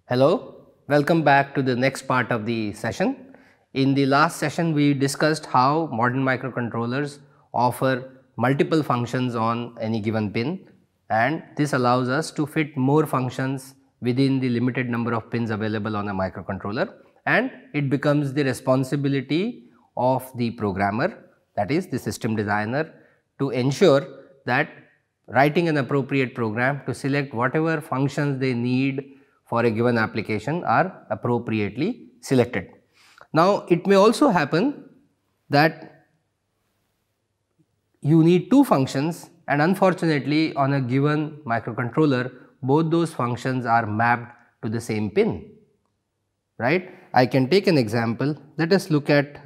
Hello, welcome back to the next part of the session. In the last session, we discussed how modern microcontrollers offer multiple functions on any given pin, and this allows us to fit more functions within the limited number of pins available on a microcontroller, and it becomes the responsibility of the programmer, that is the system designer, to ensure that writing an appropriate program to select whatever functions they need for a given application are appropriately selected. Now, it may also happen that you need two functions, and unfortunately on a given microcontroller both those functions are mapped to the same pin, right. I can take an example. Let us look at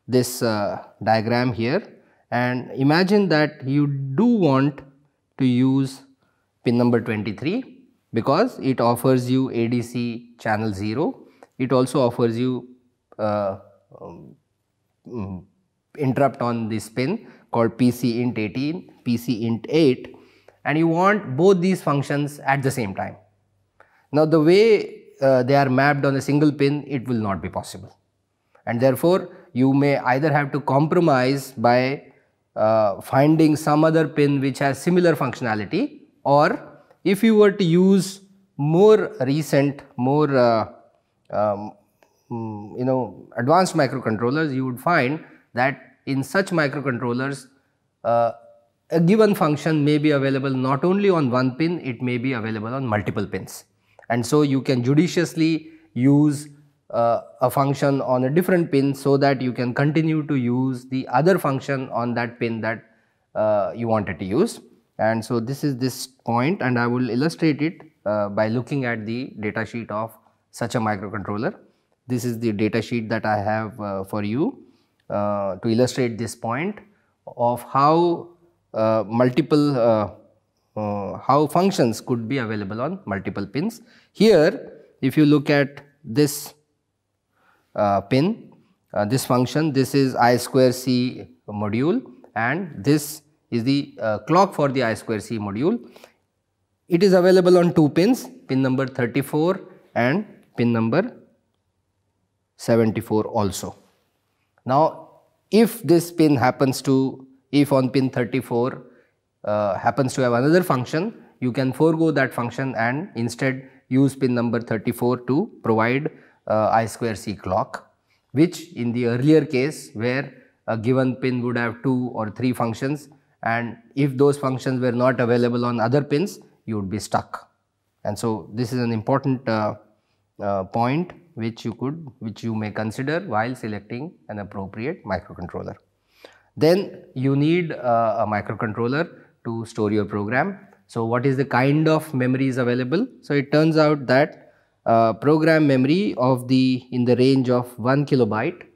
this diagram here, and imagine that you do want to use pin number 23 because it offers you ADC channel 0. It also offers you interrupt on this pin called PC int 18, PC int 8, and you want both these functions at the same time. Now, the way they are mapped on a single pin, it will not be possible, and therefore you may either have to compromise by finding some other pin which has similar functionality, or if you were to use more recent, more advanced microcontrollers, you would find that in such microcontrollers a given function may be available not only on one pin, it may be available on multiple pins, and so you can judiciously use a function on a different pin so that you can continue to use the other function on that pin that you wanted to use. And so this is this point, and I will illustrate it by looking at the data sheet of such a microcontroller. This is the data sheet that I have for you to illustrate this point of how how functions could be available on multiple pins. Here, if you look at this pin, this function, this is I2C module, and this is the clock for the I2C module. It is available on two pins, pin number 34 and pin number 74 also. Now, if this pin happens to, if on pin 34 happens to have another function, you can forego that function and instead use pin number 34 to provide I2C clock, which in the earlier case where a given pin would have 2 or 3 functions, and if those functions were not available on other pins, you would be stuck. And so this is an important point which you may consider while selecting an appropriate microcontroller. Then you need a microcontroller to store your program. So what is the kind of memory is available? So it turns out that program memory of in the range of 1 kilobyte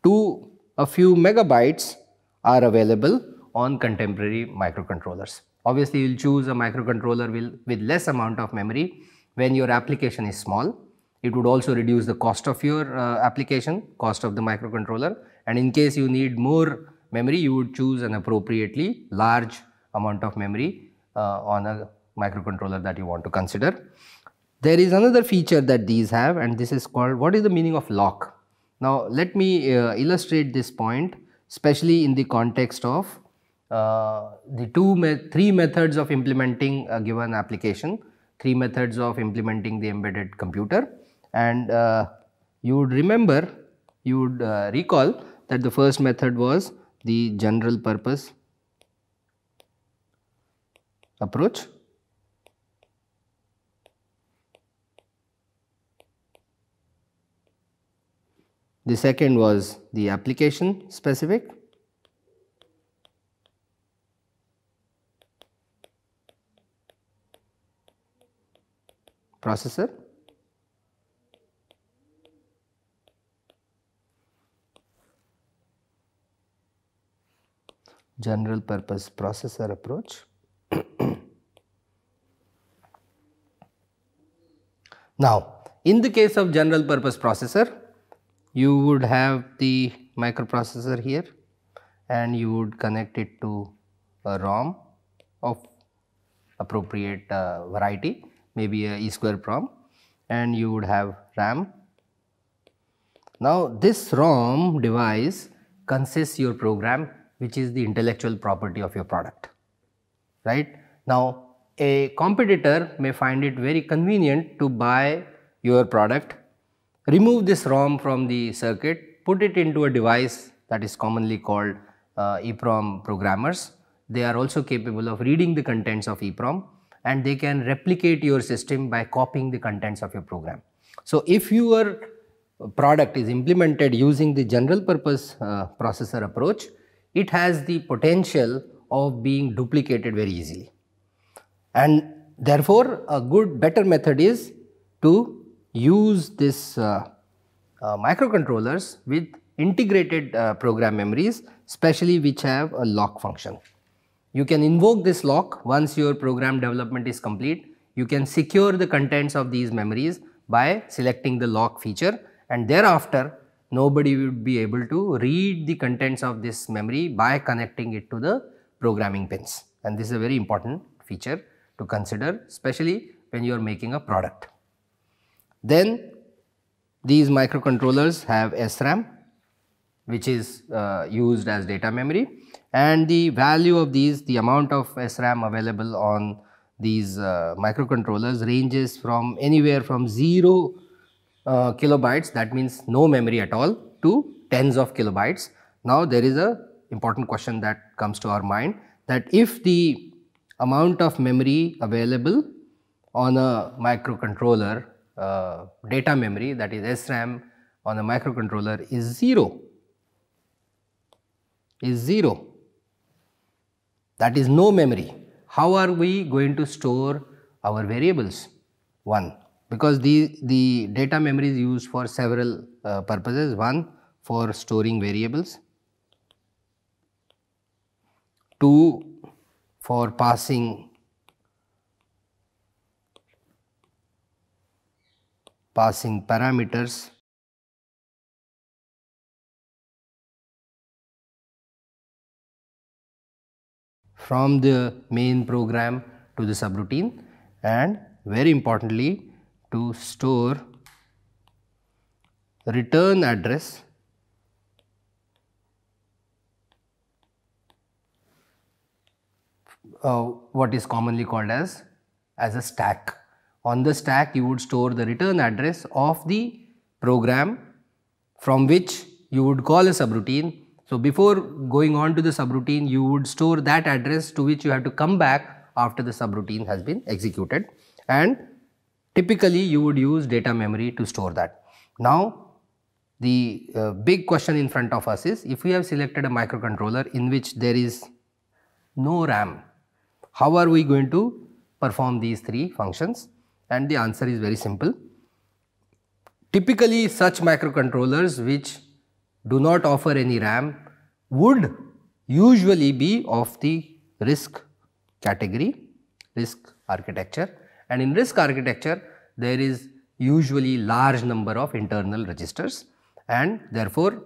to a few megabytes are available on contemporary microcontrollers. Obviously, you will choose a microcontroller with less amount of memory when your application is small. It would also reduce the cost of your application, cost of the microcontroller, and in case you need more memory, you would choose an appropriately large amount of memory on a microcontroller that you want to consider. There is another feature that these have, and this is called, what is the meaning of lock? Now, let me illustrate this point, especially in the context of the three methods of implementing a given application, 3 methods of implementing the embedded computer. And you would recall that the first method was the general purpose approach. The second was the application specific. Processor. General purpose processor approach. Now, in the case of general purpose processor, you would have the microprocessor here, and you would connect it to a ROM of appropriate variety, maybe a E2 PROM, and you would have RAM. Now this ROM device consists your program, which is the intellectual property of your product, right? Now a competitor may find it very convenient to buy your product, remove this ROM from the circuit, put it into a device that is commonly called EEPROM programmers. They are also capable of reading the contents of EEPROM, and they can replicate your system by copying the contents of your program. So if your product is implemented using the general purpose processor approach, it has the potential of being duplicated very easily. And therefore, a better method is to use this microcontrollers with integrated program memories, especially which have a lock function. You can invoke this lock once your program development is complete. You can secure the contents of these memories by selecting the lock feature, and thereafter nobody would be able to read the contents of this memory by connecting it to the programming pins. And this is a very important feature to consider, especially when you are making a product. Then these microcontrollers have SRAM, which is used as data memory, and the value of these, the amount of SRAM available on these microcontrollers ranges from anywhere from 0 kilobytes, that means no memory at all, to tens of kilobytes. Now there is a important question that comes to our mind, that if the amount of memory available on a microcontroller, data memory, that is SRAM on a microcontroller is 0, that is no memory, how are we going to store our variables? One, because the data memory is used for several purposes. One, for storing variables. Two, for passing parameters from the main program to the subroutine, and very importantly to store return address what is commonly called as a stack. On the stack you would store the return address of the program from which you would call a subroutine. So before going on to the subroutine, you would store that address to which you have to come back after the subroutine has been executed, and typically you would use data memory to store that. Now the big question in front of us is, if we have selected a microcontroller in which there is no RAM, how are we going to perform these three functions? And the answer is very simple. Typically such microcontrollers which do not offer any RAM would usually be of the RISC category, RISC architecture, and in RISC architecture there is usually large number of internal registers, and therefore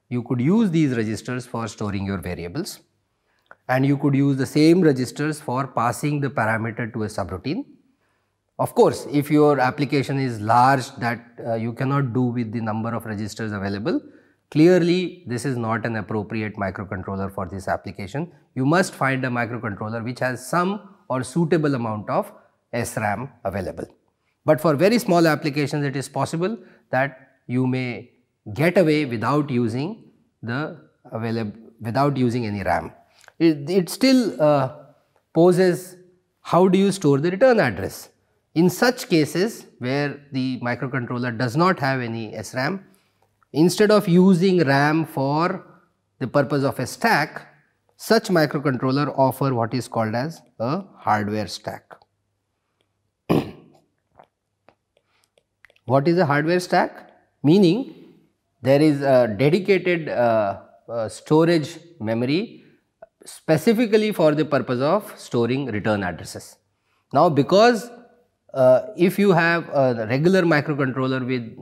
you could use these registers for storing your variables, and you could use the same registers for passing the parameter to a subroutine. Of course, if your application is large that you cannot do with the number of registers available, clearly this is not an appropriate microcontroller for this application. You must find a microcontroller which has some or suitable amount of SRAM available. But for very small applications it is possible that you may get away without using any RAM. It still poses, how do you store the return address? In such cases where the microcontroller does not have any SRAM, instead of using RAM for the purpose of a stack, such microcontroller offer what is called as a hardware stack. What is a hardware stack? Meaning there is a dedicated storage memory specifically for the purpose of storing return addresses. Now because if you have a regular microcontroller with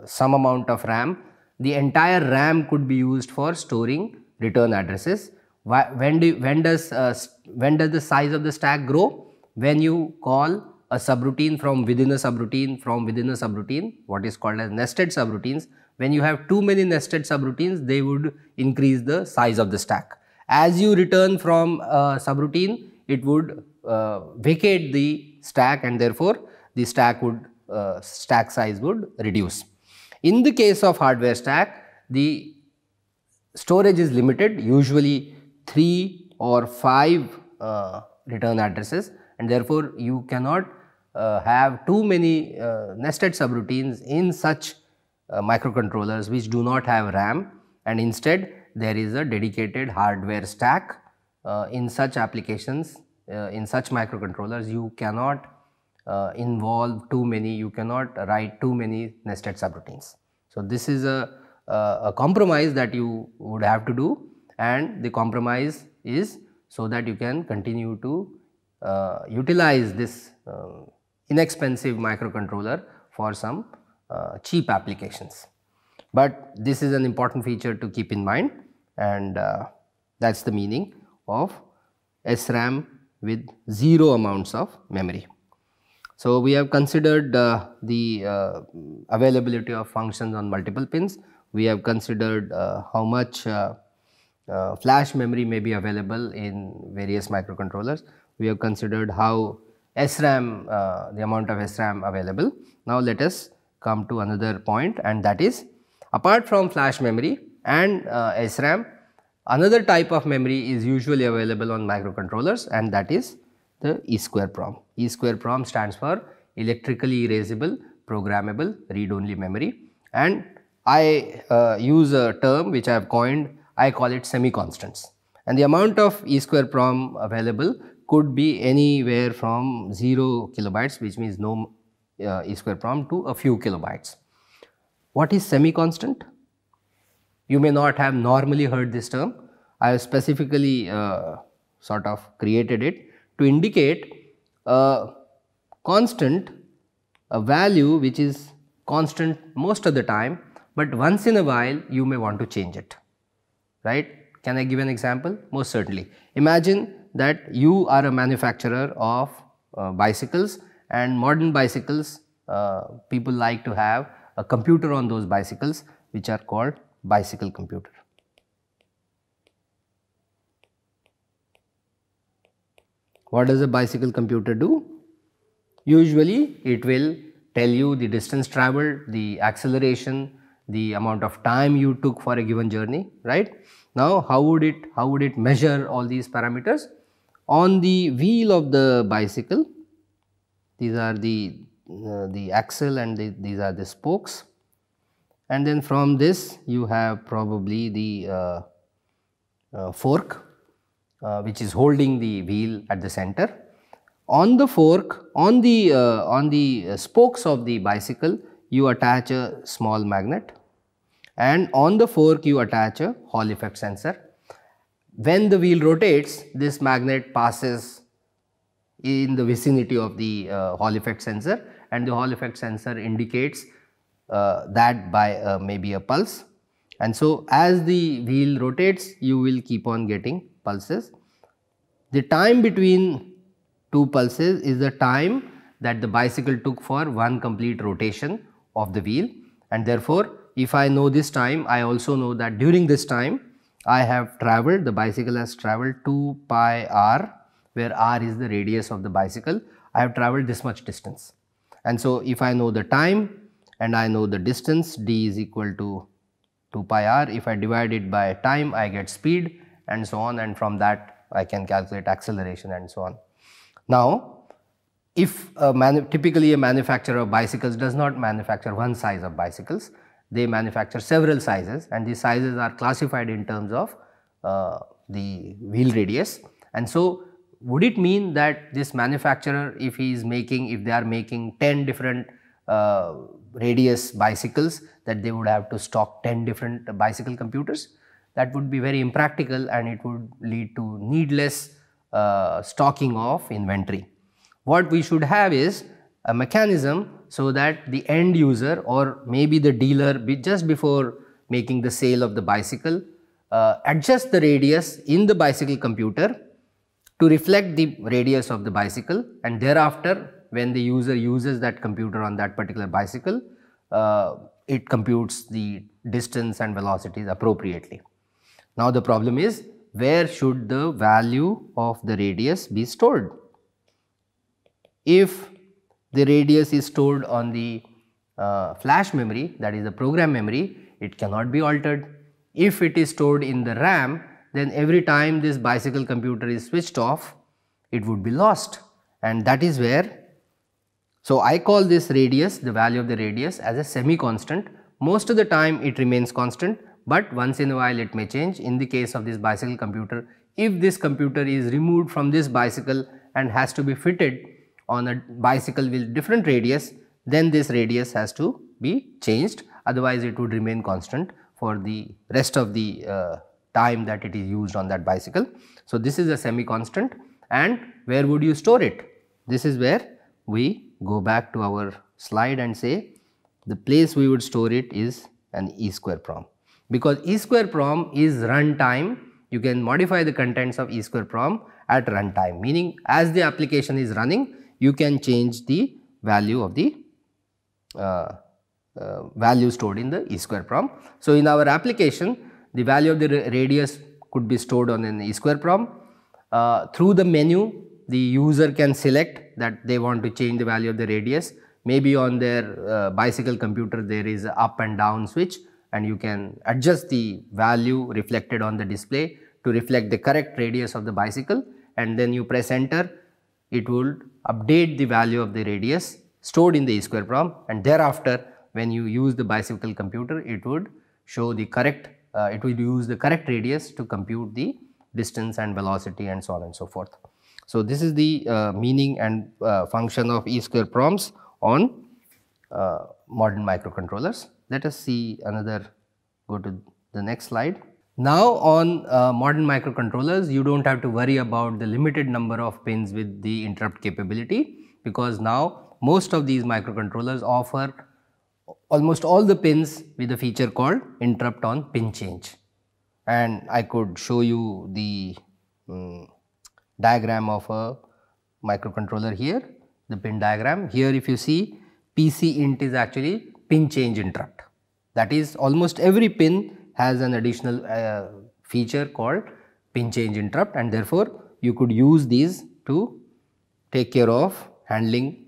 some amount of RAM, the entire RAM could be used for storing return addresses. When does the size of the stack grow? When you call a subroutine from within a subroutine from within a subroutine, what is called as nested subroutines. When you have too many nested subroutines, they would increase the size of the stack. As you return from a subroutine, it would vacate the stack, and therefore the stack size would reduce. In the case of hardware stack, the storage is limited, usually 3 or 5 return addresses, and therefore you cannot have too many nested subroutines in such microcontrollers which do not have RAM, and instead there is a dedicated hardware stack. In such applications, in such microcontrollers, you cannot involve too many, you cannot write too many nested subroutines. So, this is a compromise that you would have to do, and the compromise is so that you can continue to utilize this inexpensive microcontroller for some cheap applications. But this is an important feature to keep in mind, and that is the meaning of SRAM with 0 amounts of memory. So, we have considered the availability of functions on multiple pins. We have considered how much flash memory may be available in various microcontrollers. We have considered how SRAM, the amount of SRAM available. Now, let us come to another point, and that is, apart from flash memory and SRAM, another type of memory is usually available on microcontrollers, and that is the EEPROM. EEPROM stands for electrically erasable programmable read-only memory, and I use a term which I have coined, I call it semi-constants, and the amount of EEPROM available could be anywhere from 0 kilobytes, which means no EEPROM, to a few kilobytes. What is semi-constant? You may not have normally heard this term. I have specifically sort of created it to indicate a constant, a value which is constant most of the time, but once in a while you may want to change it, right? Can I give an example? Most certainly. Imagine that you are a manufacturer of bicycles, and modern bicycles, people like to have a computer on those bicycles which are called bicycle computer. What does a bicycle computer do? Usually it will tell you the distance traveled, the acceleration, the amount of time you took for a given journey, right? Now, how would it measure all these parameters? On the wheel of the bicycle, these are the axle, and these are the spokes, and then from this you have probably the fork which is holding the wheel at the center. On the fork, on the spokes of the bicycle, you attach a small magnet, and on the fork you attach a Hall effect sensor. When the wheel rotates, this magnet passes in the vicinity of the Hall effect sensor, and the Hall effect sensor indicates that by maybe a pulse, and so as the wheel rotates you will keep on getting pulses. The time between two pulses is the time that the bicycle took for one complete rotation of the wheel, and therefore if I know this time, I also know that during this time I have travelled, the bicycle has travelled 2 pi r, where r is the radius of the bicycle. I have travelled this much distance, and so if I know the time and I know the distance, d is equal to 2 pi r, if I divide it by time I get speed, and so on, and from that I can calculate acceleration and so on. Now, if typically a manufacturer of bicycles does not manufacture one size of bicycles, they manufacture several sizes, and these sizes are classified in terms of the wheel radius. And so, would it mean that this manufacturer, if they are making 10 different radius bicycles, that they would have to stock 10 different bicycle computers? That would be very impractical, and it would lead to needless stocking of inventory. What we should have is a mechanism so that the end user, or maybe the dealer, just before making the sale of the bicycle, adjust the radius in the bicycle computer to reflect the radius of the bicycle, and thereafter when the user uses that computer on that particular bicycle, it computes the distance and velocities appropriately. Now the problem is, where should the value of the radius be stored? If the radius is stored on the flash memory, that is the program memory, it cannot be altered. If it is stored in the RAM, then every time this bicycle computer is switched off, it would be lost, and that is where. So I call this radius, the value of the radius, as a semi-constant. Most of the time it remains constant, but once in a while it may change. In the case of this bicycle computer, if this computer is removed from this bicycle and has to be fitted on a bicycle with different radius, then this radius has to be changed, otherwise it would remain constant for the rest of the time that it is used on that bicycle. So this is a semi-constant, and where would you store it? This is where we go back to our slide and say the place we would store it is an EEPROM, because EEPROM is runtime. You can modify the contents of EEPROM at runtime, meaning as the application is running, you can change the value of the value stored in the EEPROM. So in our application, the value of the radius could be stored on an EEPROM. Through the menu, the user can select that they want to change the value of the radius. Maybe on their bicycle computer there is a up and down switch, and you can adjust the value reflected on the display to reflect the correct radius of the bicycle, and then you press enter. It will update the value of the radius stored in the EEPROM, and thereafter when you use the bicycle computer, it would show the correct, it will use the correct radius to compute the distance and velocity and so on and so forth. So this is the meaning and function of EEPROMs on modern microcontrollers. Let us see another, go to the next slide. Now on modern microcontrollers, you do not have to worry about the limited number of pins with the interrupt capability, because now most of these microcontrollers offer almost all the pins with a feature called interrupt on pin change. And I could show you the diagram of a microcontroller here, the pin diagram. Here if you see, PC int is actually pin change interrupt. That is, almost every pin has an additional feature called pin change interrupt, and therefore you could use these to take care of handling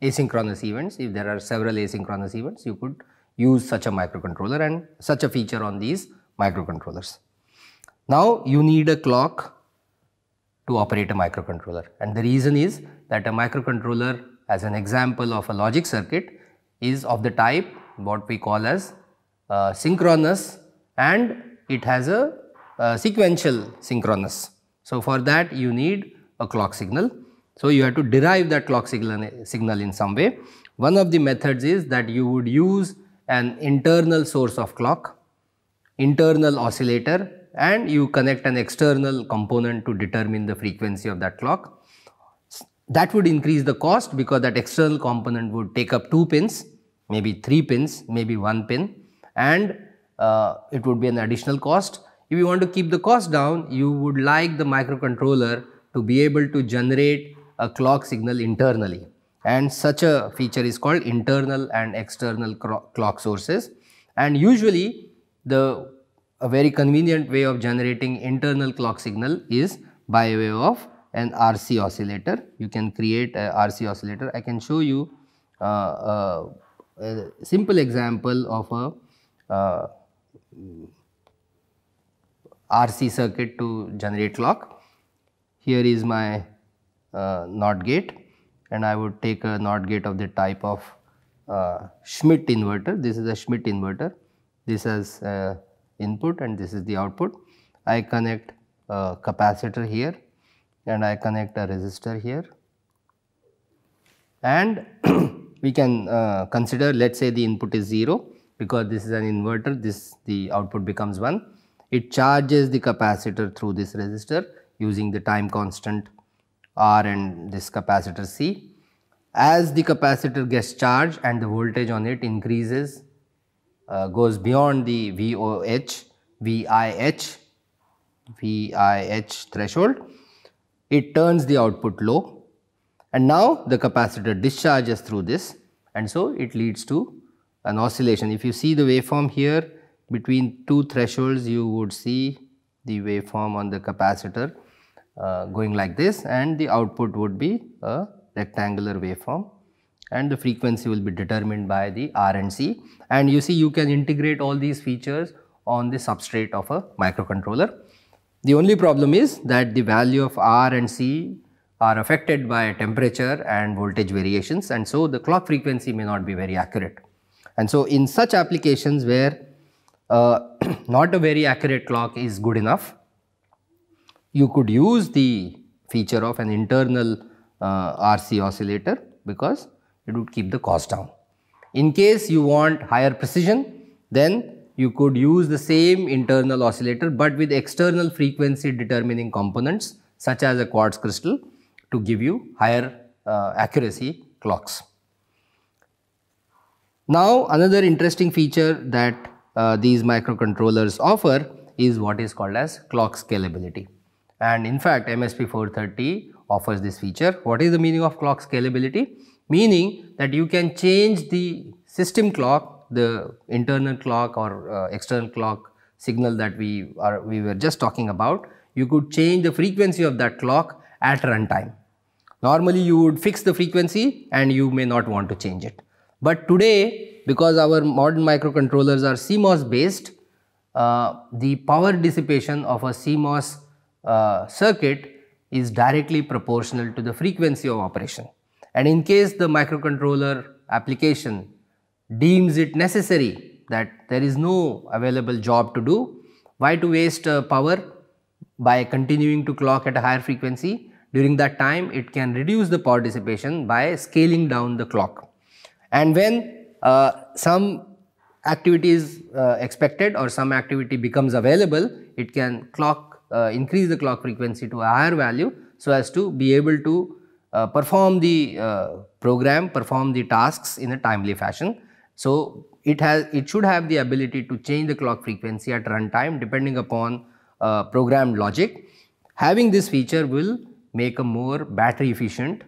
asynchronous events. If there are several asynchronous events, you could use such a microcontroller and such a feature on these microcontrollers. Now you need a clock to operate a microcontroller, and the reason is that a microcontroller, as an example of a logic circuit, is of the type what we call as synchronous, and it has a sequential synchronous. So for that you need a clock signal. So you have to derive that clock signal in some way. One of the methods is that you would use an internal source of clock, internal oscillator, and you connect an external component to determine the frequency of that clock. That would increase the cost, because that external component would take up 2 pins, maybe 3 pins, maybe 1 pin, and it would be an additional cost. If you want to keep the cost down, you would like the microcontroller to be able to generate a clock signal internally, and such a feature is called internal and external clock sources. And usually a very convenient way of generating internal clock signal is by way of an RC oscillator. You can create a RC oscillator. I can show you a simple example of a RC circuit to generate clock. Here is my NOT gate, and I would take a NOT gate of the type of Schmidt inverter. This is a Schmidt inverter. This has input and this is the output. I connect a capacitor here and I connect a resistor here, and we can consider, let us say the input is 0, because this is an inverter, the output becomes 1. It charges the capacitor through this resistor using the time constant R and this capacitor C. As the capacitor gets charged and the voltage on it increases, goes beyond the VIH threshold, it turns the output low, and now the capacitor discharges through this, and so it leads to an oscillation. If you see the waveform here, between two thresholds you would see the waveform on the capacitor going like this, and the output would be a rectangular waveform, and the frequency will be determined by the R and C. And you see, you can integrate all these features on the substrate of a microcontroller. The only problem is that the value of R and C are affected by temperature and voltage variations, and so the clock frequency may not be very accurate. And so in such applications where not a very accurate clock is good enough, you could use the feature of an internal RC oscillator, because it would keep the cost down. In case you want higher precision, then you could use the same internal oscillator, but with external frequency determining components such as a quartz crystal to give you higher accuracy clocks. Now, another interesting feature that these microcontrollers offer is what is called as clock scalability. And in fact, MSP430 offers this feature. What is the meaning of clock scalability? Meaning that you can change the system clock, the internal clock or external clock signal that we were just talking about. You could change the frequency of that clock at runtime. Normally you would fix the frequency and you may not want to change it. But today, because our modern microcontrollers are CMOS based, the power dissipation of a CMOS circuit is directly proportional to the frequency of operation. And in case the microcontroller application deems it necessary that there is no available job to do, why to waste power by continuing to clock at a higher frequency? During that time, it can reduce the power dissipation by scaling down the clock. And when some activity is expected or some activity becomes available, it can increase the clock frequency to a higher value, so as to be able to perform the program, perform the tasks in a timely fashion. So it should have the ability to change the clock frequency at runtime depending upon programmed logic. Having this feature will make a more battery efficient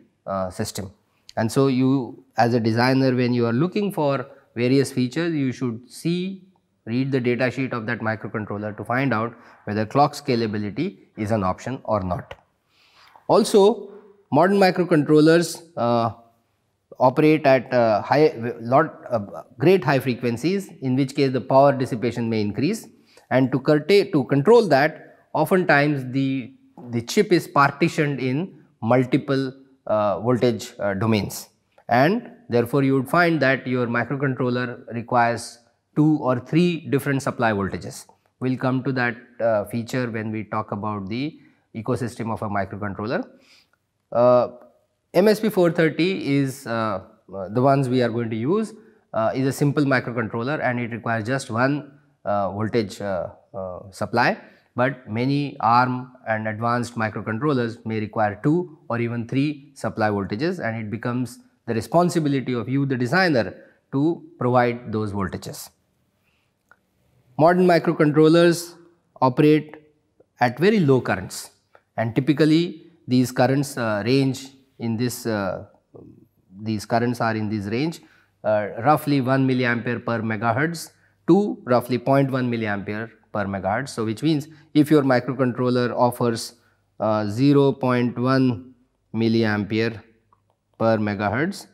system. And so you, as a designer, when you are looking for various features, you should read the data sheet of that microcontroller to find out whether clock scalability is an option or not. Also, modern microcontrollers operate at great high frequencies, in which case the power dissipation may increase, and to control that, oftentimes the chip is partitioned in multiple voltage domains, and therefore you would find that your microcontroller requires 2 or 3 different supply voltages. We will come to that feature when we talk about the ecosystem of a microcontroller. MSP430 is the ones we are going to use, is a simple microcontroller, and it requires just one voltage supply, but many ARM and advanced microcontrollers may require 2 or even 3 supply voltages, and it becomes the responsibility of you, the designer, to provide those voltages. Modern microcontrollers operate at very low currents, and typically these currents range in this these currents are in this range, roughly 1 milliampere per megahertz to roughly 0.1 milliampere per megahertz. So which means if your microcontroller offers 0.1 milliampere per megahertz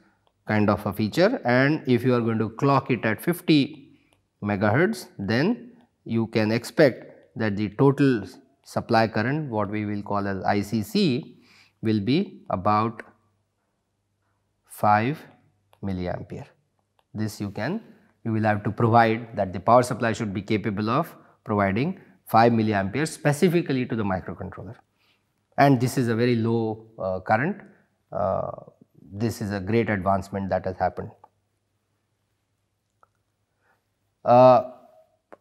kind of a feature, and if you are going to clock it at 50 megahertz, then you can expect that the total supply current, what we will call as ICC, will be about 5 milliampere. This you will have to provide, that the power supply should be capable of providing 5 milliampere specifically to the microcontroller, and this is a very low current. This is a great advancement that has happened.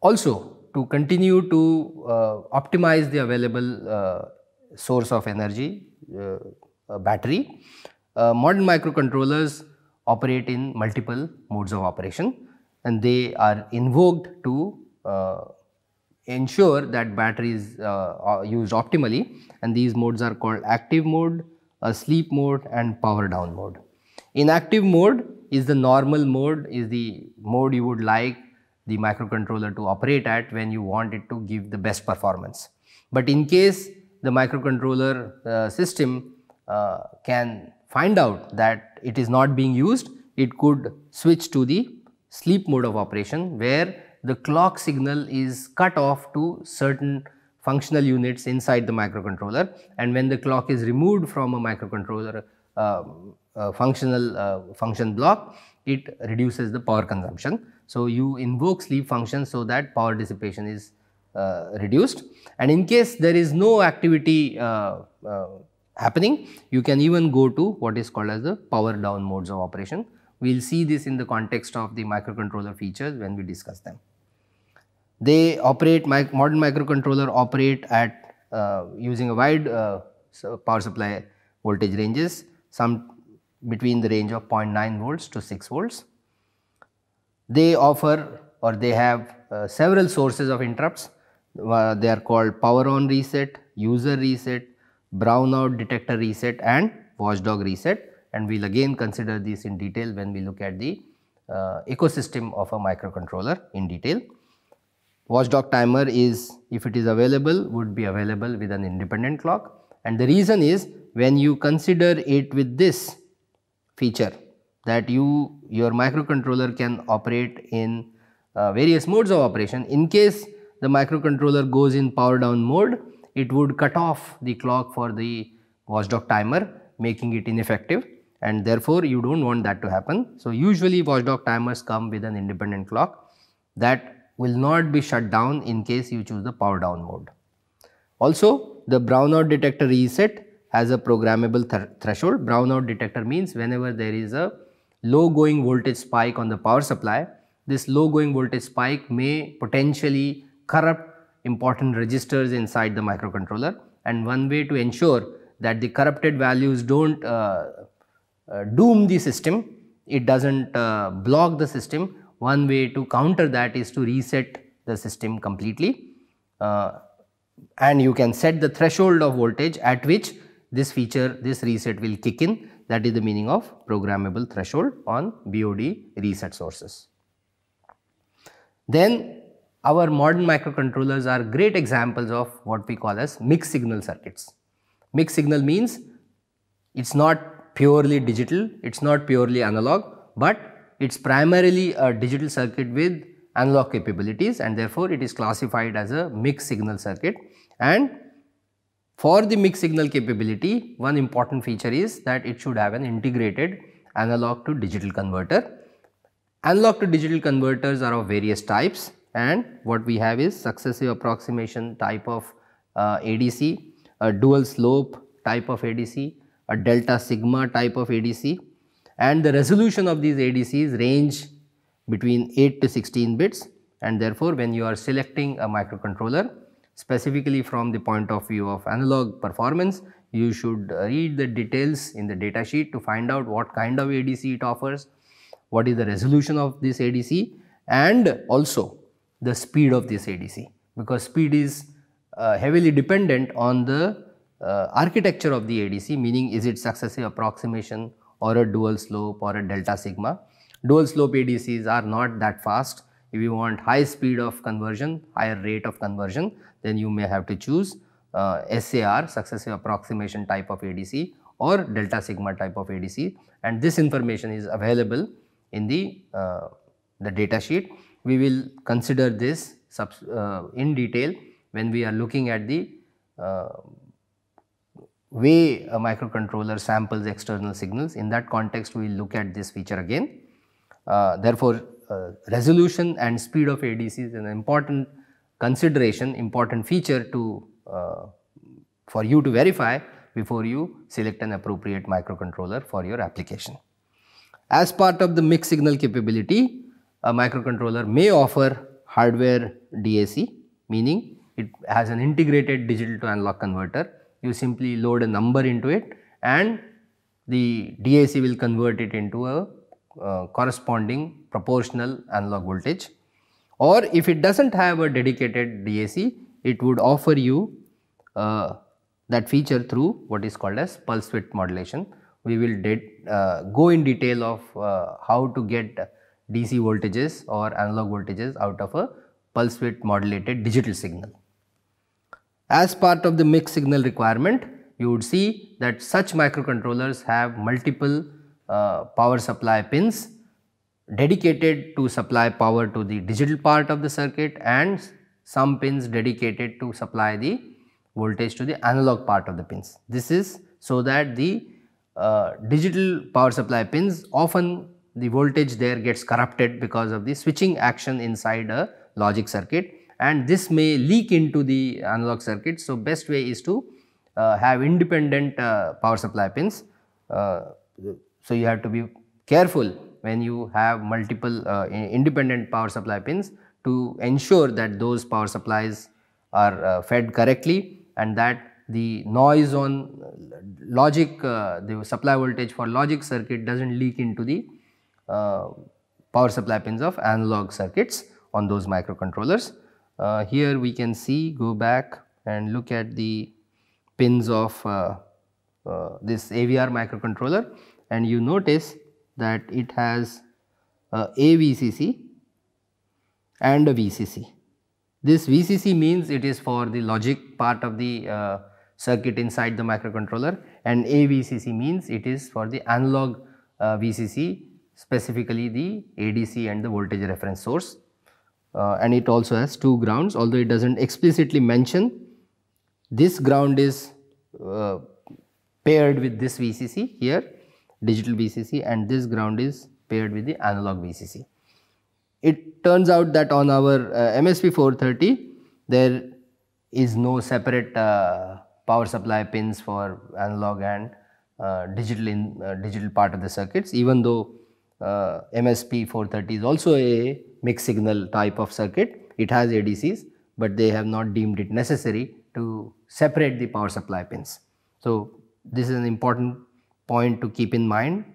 Also, to continue to optimize the available source of energy, battery, modern microcontrollers operate in multiple modes of operation, and they are invoked to ensure that battery is used optimally, and these modes are called active mode, a sleep mode and power down mode. Inactive mode is the normal mode, is the mode you would like the microcontroller to operate at when you want it to give the best performance. But in case the microcontroller system can find out that it is not being used, it could switch to the sleep mode of operation, where the clock signal is cut off to certain functional units inside the microcontroller, and when the clock is removed from a microcontroller function block, it reduces the power consumption. So, you invoke sleep function so that power dissipation is reduced, and in case there is no activity happening, you can even go to what is called as the power down modes of operation. We will see this in the context of the microcontroller features when we discuss them. They operate, modern microcontroller operate at using a wide power supply voltage ranges, some between the range of 0.9 volts to 6 volts. They offer, or they have several sources of interrupts. They are called power on reset, user reset, brownout detector reset and watchdog reset, and we will again consider this in detail when we look at the ecosystem of a microcontroller in detail. Watchdog timer is, if it is available, would be available with an independent clock, and the reason is when you consider it with this feature that your microcontroller can operate in various modes of operation. In case the microcontroller goes in power down mode, it would cut off the clock for the watchdog timer, making it ineffective, and therefore you do not want that to happen. So, usually watchdog timers come with an independent clock that will not be shut down in case you choose the power down mode. Also, the brownout detector reset has a programmable threshold. Brownout detector means whenever there is a low going voltage spike on the power supply, this low going voltage spike may potentially corrupt important registers inside the microcontroller, and one way to ensure that the corrupted values do not doom the system, it does not block the system. One way to counter that is to reset the system completely, and you can set the threshold of voltage at which this feature, this reset will kick in. That is the meaning of programmable threshold on BOD reset sources. Then our modern microcontrollers are great examples of what we call as mixed signal circuits. Mixed signal means it is not purely digital, it is not purely analog, but it is primarily a digital circuit with analog capabilities, and therefore it is classified as a mixed signal circuit. And for the mixed signal capability, one important feature is that it should have an integrated analog to digital converter. Analog to digital converters are of various types, and what we have is successive approximation type of ADC, a dual slope type of ADC, a delta sigma type of ADC, and the resolution of these ADCs range between 8 to 16 bits, and therefore when you are selecting a microcontroller specifically from the point of view of analog performance, you should read the details in the data sheet to find out what kind of ADC it offers, what is the resolution of this ADC, and also the speed of this ADC, because speed is heavily dependent on the architecture of the ADC, meaning is it successive approximation or a dual slope or a delta sigma. Dual slope ADCs are not that fast. If you want high speed of conversion, higher rate of conversion, then you may have to choose SAR, successive approximation type of ADC, or delta sigma type of ADC, and this information is available in the data sheet. We will consider this in detail when we are looking at the way a microcontroller samples external signals. In that context, we will look at this feature again. Therefore, resolution and speed of ADC is an important consideration, important feature to for you to verify before you select an appropriate microcontroller for your application. As part of the mixed signal capability, a microcontroller may offer hardware DAC, meaning it has an integrated digital to analog converter. You simply load a number into it and the DAC will convert it into a corresponding proportional analog voltage. Or if it does not have a dedicated DAC, it would offer you that feature through what is called as pulse width modulation. We will go in detail of how to get DC voltages or analog voltages out of a pulse width modulated digital signal. As part of the mixed signal requirement, you would see that such microcontrollers have multiple power supply pins dedicated to supply power to the digital part of the circuit and some pins dedicated to supply the voltage to the analog part of the pins. This is so that the digital power supply pins, often the voltage there gets corrupted because of the switching action inside a logic circuit, and this may leak into the analog circuit. So, best way is to have independent power supply pins. So, you have to be careful when you have multiple independent power supply pins to ensure that those power supplies are fed correctly and that the noise on logic, the supply voltage for logic circuit does not leak into the power supply pins of analog circuits on those microcontrollers. Here we can see, go back and look at the pins of this AVR microcontroller, and you notice that it has a VCC and a VCC. This VCC means it is for the logic part of the circuit inside the microcontroller, and AVCC means it is for the analog VCC, specifically the ADC and the voltage reference source. And it also has two grounds, although it does not explicitly mention. This ground is paired with this VCC here, digital VCC, and this ground is paired with the analog VCC. It turns out that on our MSP 430 there is no separate power supply pins for analog and digital part of the circuits, even though MSP 430 is also a mixed signal type of circuit. It has ADCs, but they have not deemed it necessary to separate the power supply pins. So, this is an important point to keep in mind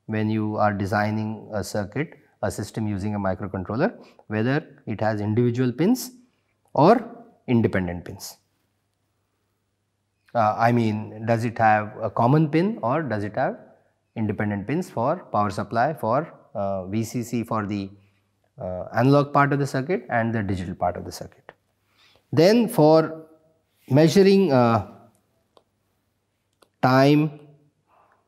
when you are designing a circuit, a system using a microcontroller, whether it has individual pins or independent pins. I mean, does it have a common pin or does it have independent pins for power supply, for VCC for the analog part of the circuit and the digital part of the circuit. Then for measuring time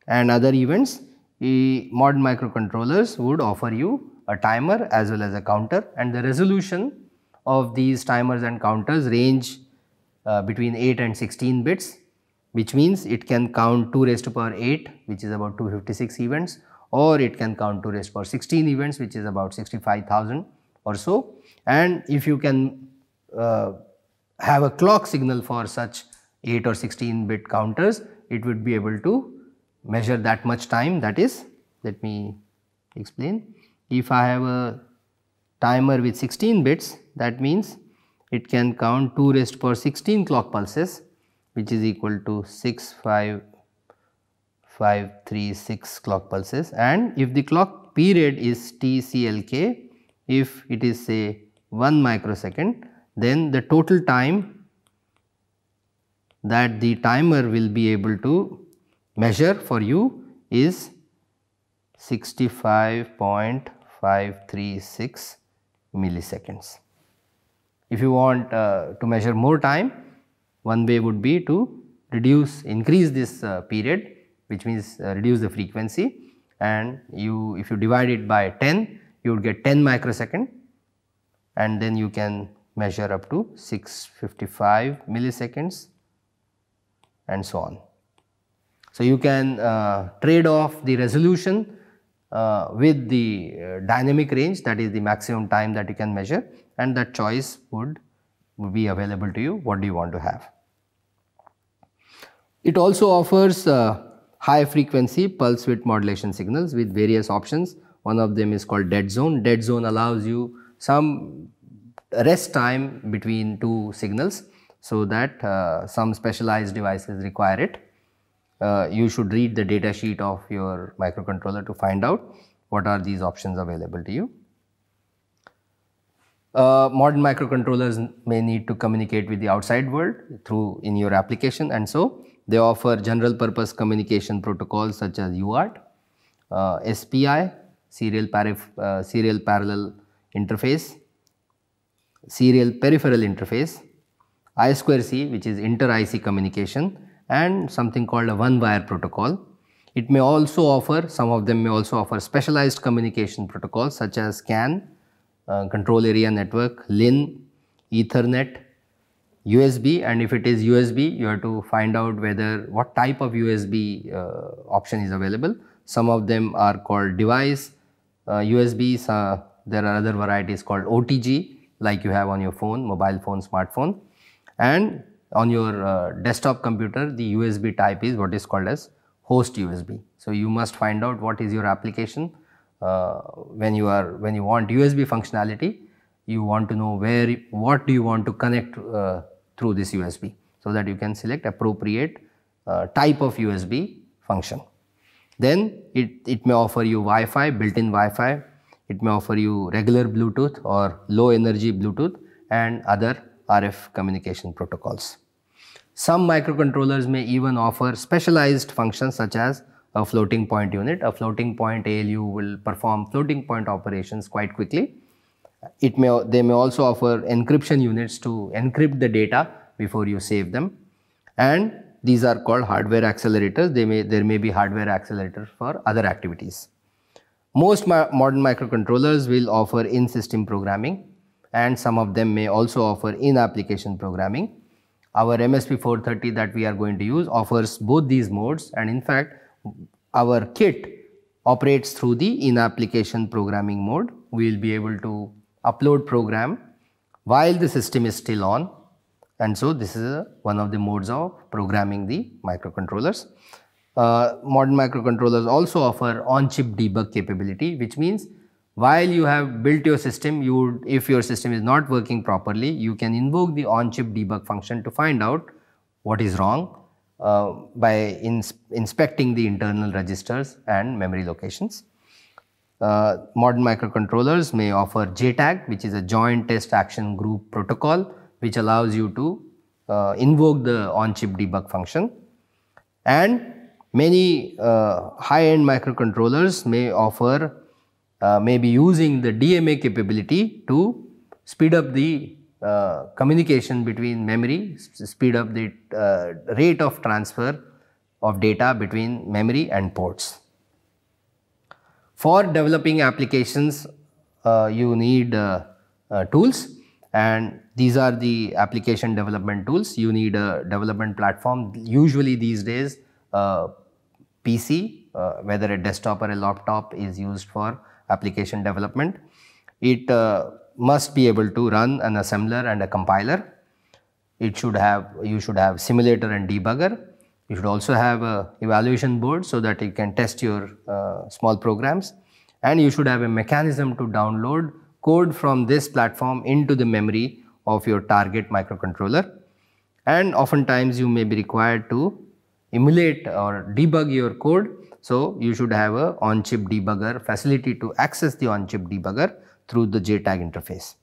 and other events, modern microcontrollers would offer you a timer as well as a counter, and the resolution of these timers and counters range between 8 and 16 bits, which means it can count 2 raised to power 8, which is about 256 events, or it can count 2 raised to power 16 events, which is about 65,000 or so. And if you can have a clock signal for such 8 or 16 bit counters, it would be able to measure that much time. That is, let me explain. If I have a timer with 16 bits, that means it can count 2 raised to power 16 clock pulses, which is equal to 65536 clock pulses. And if the clock period is TCLK, if it is say 1 microsecond, then the total time that the timer will be able to measure for you is 65.536 milliseconds. If you want to measure more time, one way would be to increase this period, which means reduce the frequency, and if you divide it by 10, you would get 10 microsecond, and then you can measure up to 655 milliseconds and so on. So, you can trade off the resolution with the dynamic range, that is the maximum time that you can measure, and that choice would be available to you. What do you want to have? It also offers high frequency pulse width modulation signals with various options. One of them is called dead zone. Dead zone allows you some rest time between two signals, so that some specialized devices require it. You should read the data sheet of your microcontroller to find out what are these options available to you. Modern microcontrollers may need to communicate with the outside world through in your application, and so they offer general purpose communication protocols such as UART, SPI, serial parallel interface, serial peripheral interface, I2C, which is inter-IC communication, and something called a one-wire protocol. It may also offer, some of them may also offer specialized communication protocols such as CAN, control area network, LIN, Ethernet, USB, and if it is USB, you have to find out whether what type of USB option is available. Some of them are called device USBs. There are other varieties called OTG, like you have on your phone, mobile phone, smartphone, and on your desktop computer, the USB type is what is called as host USB. So you must find out what is your application. When you want USB functionality, you want to know what do you want to connect through this USB, so that you can select appropriate type of USB function. Then it may offer you Wi-Fi, built-in Wi-Fi. It may offer you regular Bluetooth or low energy Bluetooth and other RF communication protocols. Some microcontrollers may even offer specialized functions such as a floating point unit. A floating point ALU will perform floating point operations quite quickly. They may also offer encryption units to encrypt the data before you save them, and these are called hardware accelerators. There may be hardware accelerators for other activities. Most modern microcontrollers will offer in-system programming, and some of them may also offer in-application programming. Our MSP430 that we are going to use offers both these modes, and in fact our kit operates through the in-application programming mode. We will be able to upload program while the system is still on, and so this is one of the modes of programming the microcontrollers. Modern microcontrollers also offer on-chip debug capability, which means while you have built your system, if your system is not working properly, you can invoke the on-chip debug function to find out what is wrong by inspecting the internal registers and memory locations. Modern microcontrollers may offer JTAG, which is a Joint Test Action Group protocol, which allows you to invoke the on-chip debug function. And many high-end microcontrollers may be using the DMA capability to speed up the communication between memory, speed up the rate of transfer of data between memory and ports. For developing applications, you need tools, and these are the application development tools. You need a development platform. Usually these days PC, whether a desktop or a laptop, is used for application development. It must be able to run an assembler and a compiler. You should have simulator and debugger. You should also have a evaluation board so that you can test your small programs, and you should have a mechanism to download code from this platform into the memory of your target microcontroller. And oftentimes you may be required to emulate or debug your code, so you should have a on-chip debugger facility to access the on-chip debugger through the JTAG interface.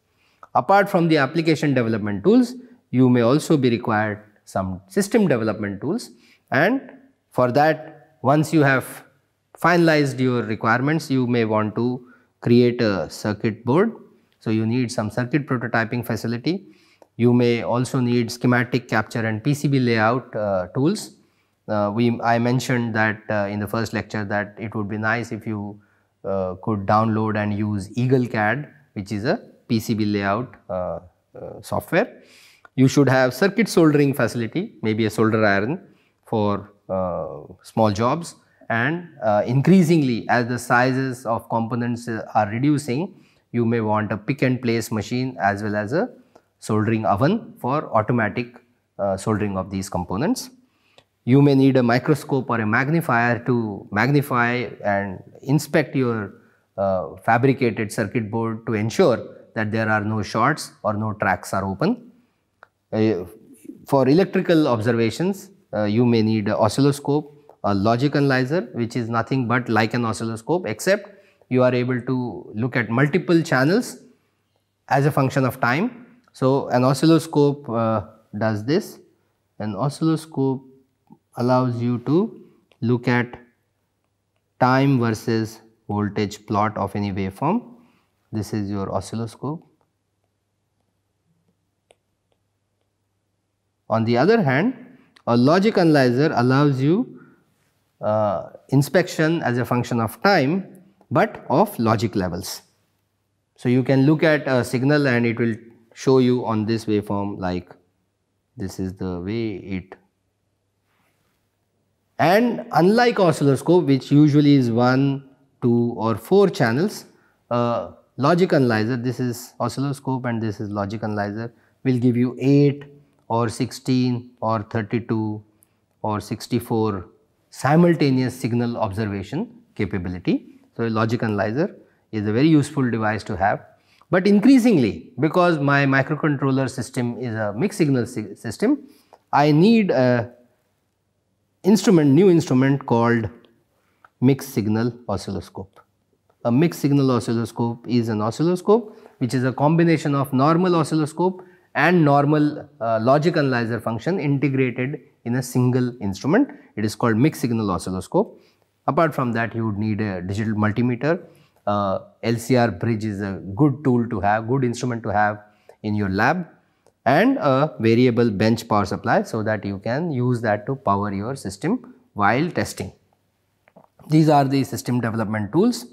Apart from the application development tools, you may also be required some system development tools, and for that, once you have finalized your requirements, you may want to create a circuit board. So you need some circuit prototyping facility. You may also need schematic capture and PCB layout tools. I mentioned that in the first lecture that it would be nice if you could download and use EagleCAD, which is a PCB layout software. You should have circuit soldering facility, maybe a solder iron for small jobs, and increasingly as the sizes of components are reducing, you may want a pick and place machine as well as a soldering oven for automatic soldering of these components. You may need a microscope or a magnifier to magnify and inspect your fabricated circuit board to ensure that there are no shorts or no tracks are open. For electrical observations, you may need an oscilloscope, a logic analyzer, which is nothing but like an oscilloscope, except you are able to look at multiple channels as a function of time. So an oscilloscope does this. An oscilloscope allows you to look at time versus voltage plot of any waveform. This is your oscilloscope. On the other hand, a logic analyzer allows you inspection as a function of time, but of logic levels. So you can look at a signal and it will show you on this waveform, like this is the way it. And unlike oscilloscope, which usually is 1, 2 or 4 channels, logic analyzer, this is oscilloscope and this is logic analyzer, will give you 8 or 16 or 32 or 64 simultaneous signal observation capability. So a logic analyzer is a very useful device to have. But increasingly, because my microcontroller system is a mixed signal system, I need a new instrument called mixed signal oscilloscope. A mixed signal oscilloscope is an oscilloscope which is a combination of normal oscilloscope and normal logic analyzer function integrated in a single instrument. It is called mixed signal oscilloscope. Apart from that, you would need a digital multimeter. LCR bridge is a good tool to have, good instrument to have in your lab, and a variable bench power supply so that you can use that to power your system while testing. These are the system development tools.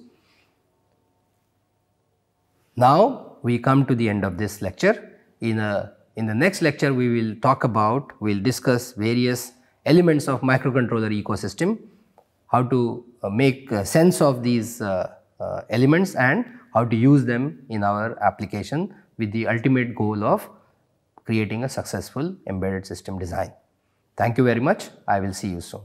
Now we come to the end of this lecture. In the next lecture, we will discuss various elements of microcontroller ecosystem, how to make sense of these elements and how to use them in our application with the ultimate goal of creating a successful embedded system design. Thank you very much. I will see you soon.